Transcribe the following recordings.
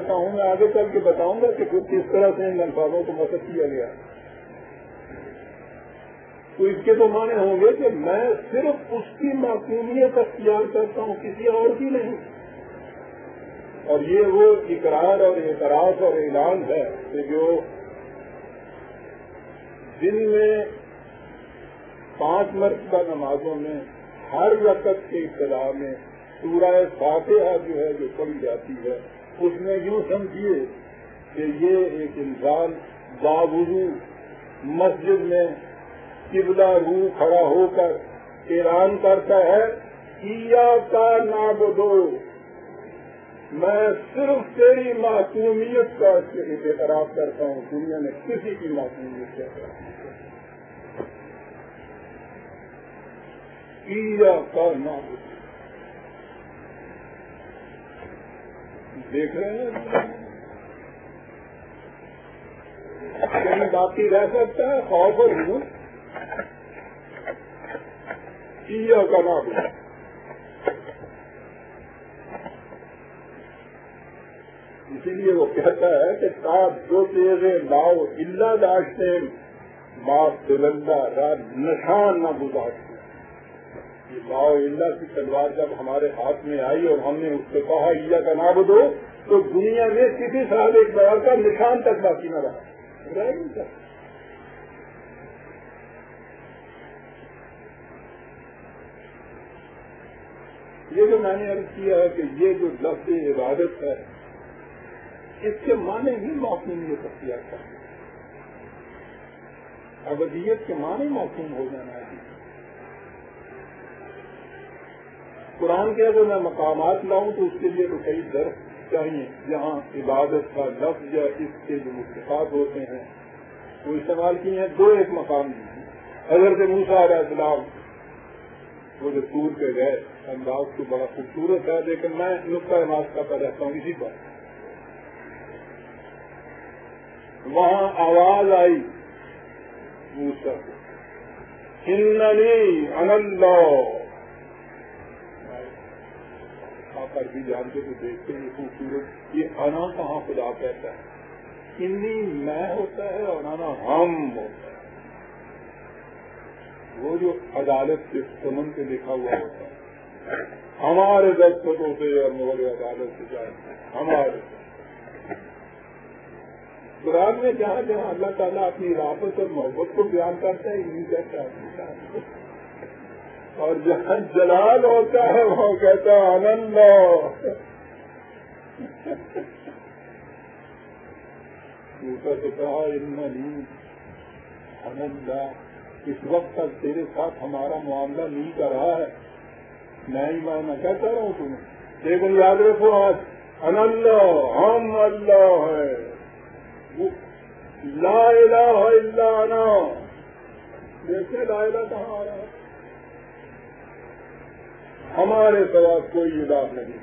ہوں میں آگے چل کے بتاؤں گا کہ کس طرح سے ان الفاظوں کو مسخ کیا گیا. تو اس کے تو معنی ہوں گے کہ میں صرف اس کی معصومیت اختیار کرتا ہوں, کسی اور کی نہیں. اور یہ وہ اقرار اور اعتراف اور اعلان ہے کہ جو دن میں 5 مرتبہ نمازوں میں ہر وقت کے ابتدا میں سورہ فاتحہ جو ہے جو پڑھی جاتی ہے, اس میں یوں سمجھیے کہ یہ ایک انسان باوضو مسجد میں قبلہ روح کھڑا ہو کر اعلان کرتا ہے ایاک نعبدو, میں صرف تیری معصومیت کا اعتراف کرتا ہوں, دنیا میں کسی کی معصومیت کا اعتراف نہیں کرتا. ایاک نعبدو دیکھ رہے ہیں کہیں باقی رہ سکتا ہے خوف اور ہوں ایاک نعبدو. اسی لیے وہ کہتا ہے کہ تاب جو تیرے لاؤ اللہ داشتے باپ دلندہ رات نشان نہ گزارتے. یہ لاؤ اللہ کی تلوار جب ہمارے ہاتھ میں آئی اور ہم نے اس سے کہا ایاک نعبدو, تو دنیا میں کسی صاحب اقتدار کا نشان تک باقی نہ رہا. یہ جو میں نے عرض کیا ہے کہ یہ جو لفظ عبادت ہے اس کے معنی ہی معصومیت اختیار کرنا, ابدیت کے معنی معصوم ہو جانا ہے. قرآن کے اگر میں مقامات لاؤں تو اس کے لیے تو کئی درس چاہیے جہاں عبادت کا لفظ یا اس کے جو مصطلحات ہوتے ہیں وہ استعمال کیے ہیں. 2 ایک مقام حضرت موسیٰ علیہ السلام وہ جو طور پہ گئے, انداز تو بڑا خوبصورت ہے لیکن میں نقطہ ناظر پر رہتا ہوں اسی پر. وہاں آواز آئی موسیٰ کو اننی انا اللہ, پر بھی جانتے تو دیکھتے ہیں خوبصورت یہ انا کہاں خدا کہتا ہے, انی میں ہوتا ہے اور انا ہم ہوتا ہے. وہ جو عدالت کے سمن پہ لکھا ہوا ہوتا ہے ہمارے دستخطوں سے اور مغل عدالت سے جائے ہمارے. قرآن میں جہاں جہاں اللہ تعالیٰ اپنی رافت اور محبت کو بیان کرتا ہے یہی کہتا ہے, اور جہاں جلال ہوتا ہے وہ کہتا ہے آنند. دوسرا تو کہا اننی آنند, اس وقت تک تیرے ساتھ ہمارا معاملہ نہیں کر رہا ہے, میں کہتا رہا ہوں تمہیں, لیکن یاد رکھو آج آنند ہم اللہ ہے, لا الہ الا انا. دیکھیں لا الہ کہاں آ رہا ہے, ہمارے سوا کوئی الہ نہیں,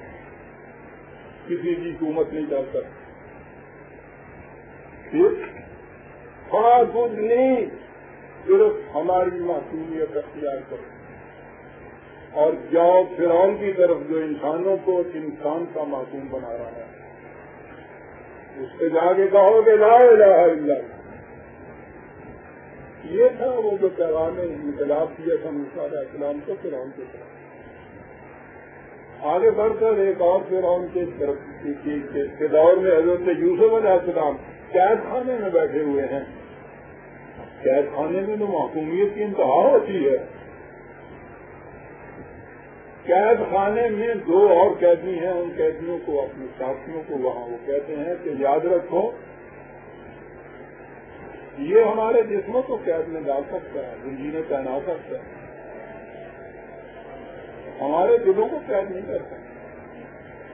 کسی کی حکومت نہیں کر سکتی. خود نہیں, صرف ہماری معصومیت اختیار کرو اور جاؤ فرعون کی طرف جو انسانوں کو انسان کا معصوم بنا رہا ہے, اس سے جا کے کہو کہ لا الہ الا اللہ. یہ تھا وہ جو پیغام انقلاب کیا تھا موسیٰ علیہ السلام کو فرعون کے طرف. آگے بڑھ کر ایک اور فرعون کے دور میں حضرت یوسف علیہ السلام قید خانے میں بیٹھے ہوئے ہیں. قید خانے میں تو محکومیت کی انتہا ہوتی ہے. قید خانے میں 2 اور قیدی ہیں, ان قیدیوں کو اپنے ساتھیوں کو وہاں وہ کہتے ہیں کہ یاد رکھو یہ ہمارے جسموں کو قید میں ڈال سکتا ہے, زنجیریں پہنا سکتا ہے, ہمارے دلوں کو قید نہیں کر سکتا.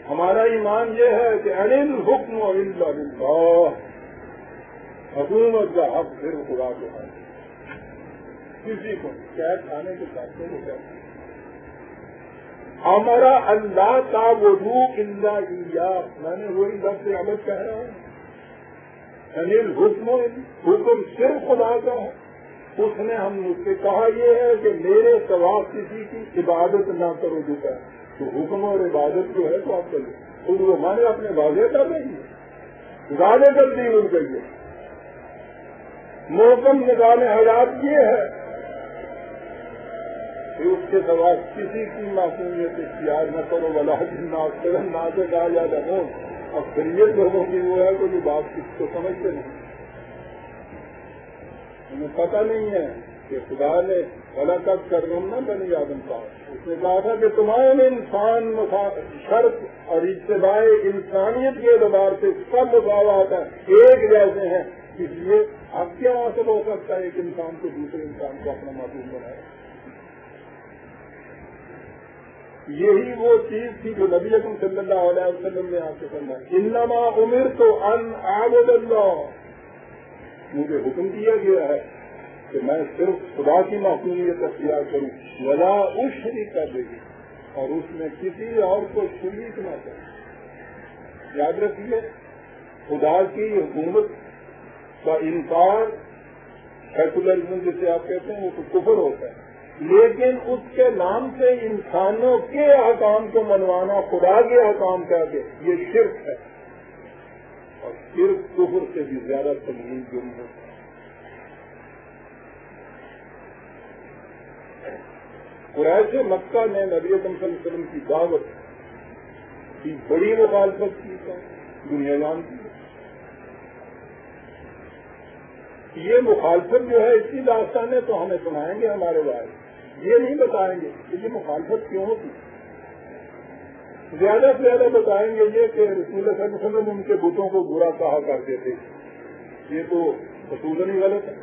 ہمارا ایمان یہ ہے کہ انل حکم الا للہ, حکومت کا حق صرف خدا کو ہے, کسی کو قید خانے کے ساتھوں کو قید نہیں. ہمارا اللہ تعبدوا الا ایاہ, میں نے وہی لفظ عبادت کہہ رہا ہوں. انل حکم, حکم صرف خدا کا ہے. اس نے ہم مجھ سے کہا یہ ہے کہ میرے سوا کسی کی عبادت نہ کرو. دیتا ہے تو حکم اور عبادت جو ہے تو آپ کر لیں. خود وہ مانے اپنے واضح کر رہی ہے، زیادہ تبدیل ہو گئی ہے۔ محکم نظام حیات یہ ہے کہ اس کے سوا کسی کی معصومیت اختیار نہ کرو، ولکن ناز کا یا لمون، اکثریت لوگوں کی وہ ہے کہ جو بات کس کو سمجھتے نہیں، انہیں پتہ نہیں ہے کہ خدا نے غلط کرم نہ بنی آدم کا، اس نے کہا تھا کہ تمام انسان شرط اور اتباع انسانیت کے اعتبار سے سب مساوات ہے، ایک جیسے ہیں، اس لیے اب کیا حاصل ہو سکتا ہے ایک انسان کو دوسرے انسان کو اپنا معصوم بنائے؟ یہی وہ چیز تھی جو نبی اکرم صلی اللہ علیہ وسلم نے آپ سے فرمائی، انما امرت ان اعبد اللہ، مجھے حکم دیا گیا ہے کہ میں صرف خدا کی معصومیت اختیار کروں، ولا اشرک به، اور اس میں کسی اور کو شریک نہ کروں۔ یاد رکھیے، خدا کی حکومت کا انکار سیکولرزم جسے آپ کہتے ہیں وہ تو کفر ہوتا ہے، لیکن اس کے نام سے انسانوں کے احکام کو منوانا خدا کے احکام کہہ کے یہ شرک ہے، اور شرک کفر سے بھی زیادہ سنگین جرم ہے۔ قریش مکہ نے نبی اکرم صلی اللہ علیہ وسلم کی دعوت کی بڑی مخالفت کی، دنیا جانتی ہے۔ یہ مخالفت جو ہے اس کی داستانیں تو ہمیں سنائیں گے ہمارے بھائی، یہ نہیں بتائیں گے کہ یہ مخالفت کیوں ہوتی، زیادہ سے زیادہ بتائیں گے یہ کہ رسول اللہ صلی اللہ علیہ وسلم ان کے بتوں کو برا کہا کرتے تھے، یہ تو اصولاً ہی غلط ہے۔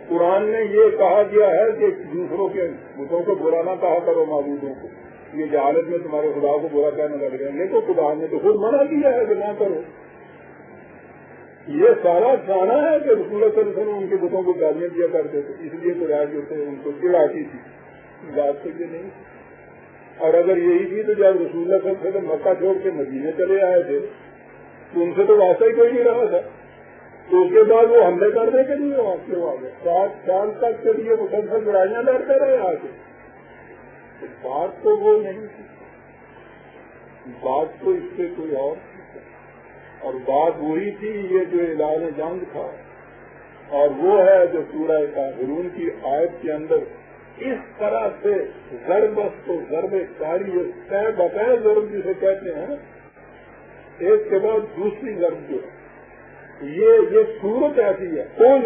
قرآن نے یہ کہا گیا ہے کہ دوسروں کے بتوں کو برا نہ کہا کرو، معبودوں کو، یہ جہالت میں تمہارے خدا کو برا کہنے لگ رہے ہیں، تو خدا نے تو خود منع کیا ہے کہ نہ کرو۔ یہ سارا کھانا ہے کہ رسول اللہ صلی اللہ علیہ وسلم ان کے بتوں کو گالیاں دیا کرتے تھے، اس لیے تو رائے جو تھے ان کو چڑھاتی تھی، بات تو یہ نہیں۔ اور اگر یہی تھی تو جب رسول اللہ صلی اللہ علیہ وسلم مکہ چھوڑ کے مدینے چلے آئے تھے تو ان سے تو واسطہ ہی کوئی نہیں رہا تھا، تو اس کے بعد وہ حملے کرنے کے لیے وہاں سے آ گئے، 7 سال تک کے لیے مسلسل لڑائیاں لڑتے رہے آگے۔ بات تو وہ نہیں تھی، بات تو اس سے کوئی اور تھی، اور بات وہی تھی یہ جو اعلان جنگ تھا، اور وہ ہے جو سورہ کافرون کی آیت کے اندر اس طرح سے ضربت کو ضرب کاری طے بقائے ضرب جسے کہتے ہیں، ایک کے بعد دوسری ضرب جو ہے یہ صورت ایسی ہے، کل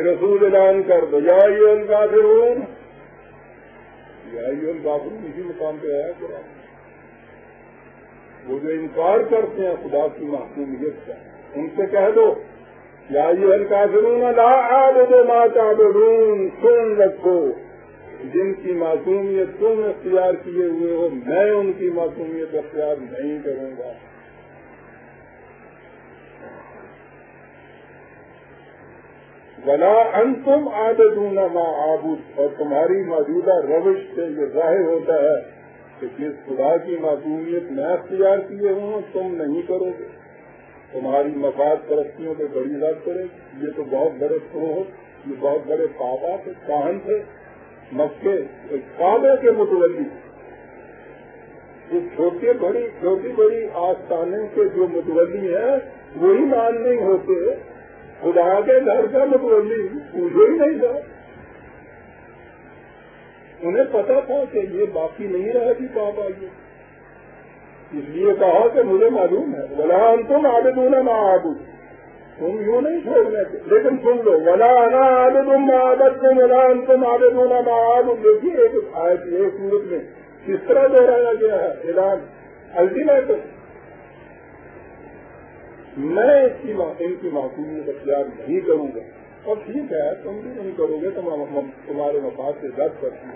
رسول اعلان کر دو یا ایھا الکافرون، یا ایھا الکافرون اسی مقام پہ آیا قرآن۔ وہ جو انکار کرتے ہیں خدا کی معصومیت کا، ان سے کہہ دو یا ایھا الکافرون لا اعبد ما تعبدون، سن رکھو جن کی معصومیت تم اختیار کیے ہوئے ہو میں ان کی معصومیت اختیار نہیں کروں گا۔ ولا انتم عابدون ما اعبد، اور تمہاری موجودہ روش سے یہ ظاہر ہوتا ہے کہ جس خدا کی معصومیت میں اختیار کیے ہوں تم نہیں کرو گے، تمہاری مفاد پرستیوں پہ بڑی رد کرے گی۔ یہ تو بہت بڑے فروغ، یہ بہت بڑے پاپا تھے، کاہن تھے مکے کعبے کے متولی، یہ چھوٹی بڑی آستانے کے جو متولی ہیں وہی مان نہیں ہوتے، خدا کے گھر کا متولی پوچھو ہی نہیں تھا۔ انہیں پتا تھا کہ یہ باقی نہیں رہے گی پاپا، یہ اس لیے کہا کہ مجھے معلوم ہے ولا انتم عابدون ما اعبد، تم یوں نہیں چھوڑنے کے، لیکن سن لو ولا انا عابد ما عبدتم ولا انتم عابدون ما اعبد۔ دیکھیے ایک آیت ایک صورت میں کس طرح دہرایا گیا ہے اعلان الٹیمیٹ، میں ان کی معصومیت اختیار نہیں کروں گا، اور ٹھیک ہے تم بھی نہیں کرو گے، تمہارے مفاد سے رد کرتی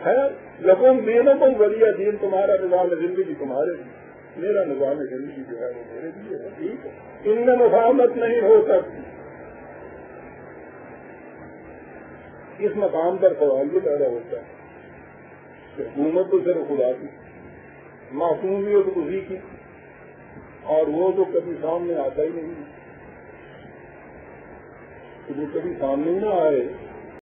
ہے، لکم دینکم ولی دین، تمہارا نظام زندگی تمہارے لیے، میرا نظام زندگی جو ہے وہ میرے لیے ہے، ٹھیک ہے، ان میں مفاہمت نہیں ہو سکتی۔ اس مقام پر سوال یہ پیدا ہوتا ہے کہ حکومت تو صرف خدا کی، معصومیت اسی کی، اور وہ تو کبھی سامنے آتا ہی نہیں، وہ کبھی سامنے نہ آئے